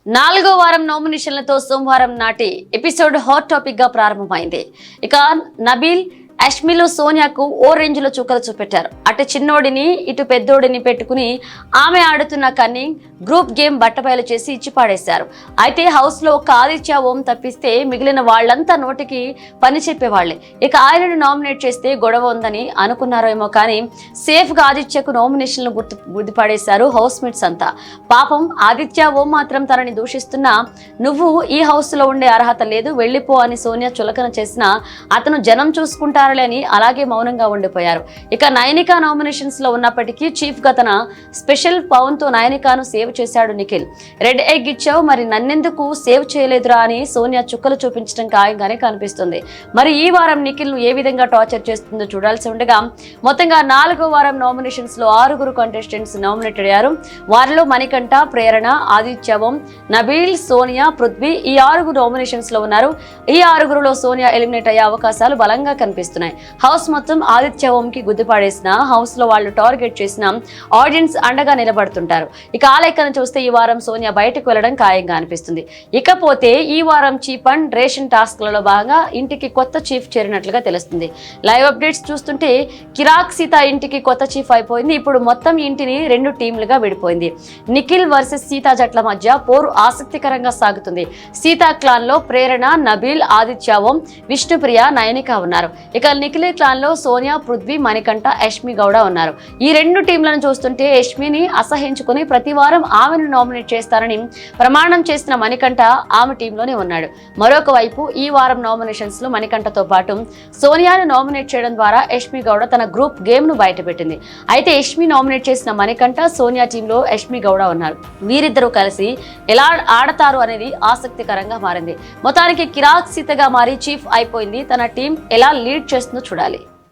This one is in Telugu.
నాలుగో వారం నామినేషన్లతో సోమవారం నాటి ఎపిసోడ్ హాట్ టాపిక్ గా ప్రారంభమైంది. ఇక నబీల్ అష్మిలో సోనియాకు ఓ రేంజ్ లో చుక్కలు చూపెట్టారు. అటు చిన్నోడిని ఇటు పెద్దోడిని పెట్టుకుని ఆమె ఆడుతున్న కన్నింగ్ గ్రూప్ గేమ్ బట్టబయలు చేసి ఇచ్చి పాడేశారు. అయితే హౌస్ లో ఒక ఆదిత్య ఓం తప్పిస్తే మిగిలిన వాళ్లంతా నోటికి పని చెప్పేవాళ్లే. ఇక ఆయనను నామినేట్ చేస్తే గొడవ ఉందని అనుకున్నారేమో కానీ సేఫ్ గా ఆదిత్యకు నామినేషన్లు గుర్తుపడేశారు హౌస్ మేట్స్ అంతా. పాపం ఆదిత్య ఓం మాత్రం తనని దూషిస్తున్నా నువ్వు ఈ హౌస్ లో ఉండే అర్హత లేదు, వెళ్లిపో అని సోనియా చులకన చేసినా అతను జనం చూసుకుంటారు అని అలాగే మౌనంగా ఉండిపోయారు. ఇక నయనిక నామినేషన్స్ లో ఉన్నప్పటికీ చీఫ్ గా తన స్పెషల్ పవన్ తో నయనికాను సేవ్ చేశాడు నిఖిల్. రెడ్ ఎగ్ ఇచ్చావు, మరి నన్నెందుకు సేవ్ చేయలేదురా అని సోనియా చుక్కలు చూపించడం ఖాయంగానే కనిపిస్తుంది. మరి ఈ వారం నిఖిల్ ను ఏ విధంగా టార్చర్ చేస్తుందో చూడాల్సి ఉండగా మొత్తంగా 4వ వారం నామినేషన్స్ లో 6 కంటెస్టెంట్స్ నామినేట్ అయ్యారు. వారిలో మణికంఠ, ప్రేరణ, ఆదిత్యవం, నబీల్, సోనియా, పృథ్వీ ఈ 6 నామినేషన్స్ లో ఉన్నారు. ఈ 6లో సోనియా ఎలిమినేట్ అయ్యే అవకాశాలు బలంగా కనిపిస్తున్నాయి. హౌస్ మొత్తం ఆదిత్య ఓం కి గుద్దుపాడేసిన హౌస్ లో వాళ్ళు టార్గెట్ చేసిన ఆడియన్స్ అండగా నిలబడుతుంటారు. ఇక ఆ లెక్కన చూస్తే ఈ వారం సోనియా బయటకు వెళ్లడం ఖాయంగా అనిపిస్తుంది. ఇకపోతే ఈ వారం చీఫ్ అండ్ రేషన్ టాస్క్లలో భాగంగా ఇంటికి కొత్త చీఫ్ చేరినట్లుగా తెలుస్తుంది. లైవ్ అప్డేట్స్ చూస్తుంటే కిరాక్ సీత ఇంటికి కొత్త చీఫ్ అయిపోయింది. ఇప్పుడు మొత్తం ఇంటిని 2 టీంలుగా విడిపోయింది. నిఖిల్ వర్సెస్ సీతా జట్ల మధ్య పోరు ఆసక్తికరంగా సాగుతుంది. సీతా క్లాన్ లో ప్రేరణ, నబీల్, ఆదిత్య ఓం, విష్ణుప్రియ, నయనిక ఉన్నారు. ఇక నిఖిల్ క్లాన్ లో సోనియా, పృథ్వీ, మణికంఠ, యష్మి గౌడ ఉన్నారు. ఈ 2 టీంలను చూస్తుంటే యష్మిని అసహించుకుని ప్రతి వారం ఆమెను నామినేట్ చేస్తారని ప్రమాణం చేసిన మణికంఠ ఆమె టీంలోనే ఉన్నాడు. మరొక వైపు ఈ వారం నామినేషన్స్ లో మణికంఠతో పాటు సోనియాను నామినేట్ చేయడం ద్వారా యష్మి గౌడ తన గ్రూప్ గేమ్ ను బయటపెట్టింది. అయితే యష్మి నామినేట్ చేసిన మణికంఠ, సోనియా టీంలో యష్మి గౌడ ఉన్నారు. వీరిద్దరూ కలిసి ఎలా ఆడతారు అనేది ఆసక్తికరంగా మారింది. మొత్తానికి కిరాక్ సీతగా మారి చీఫ్ అయిపోయింది. తన టీం ఎలా లీడ్ చేస్తుందో చూడాలి.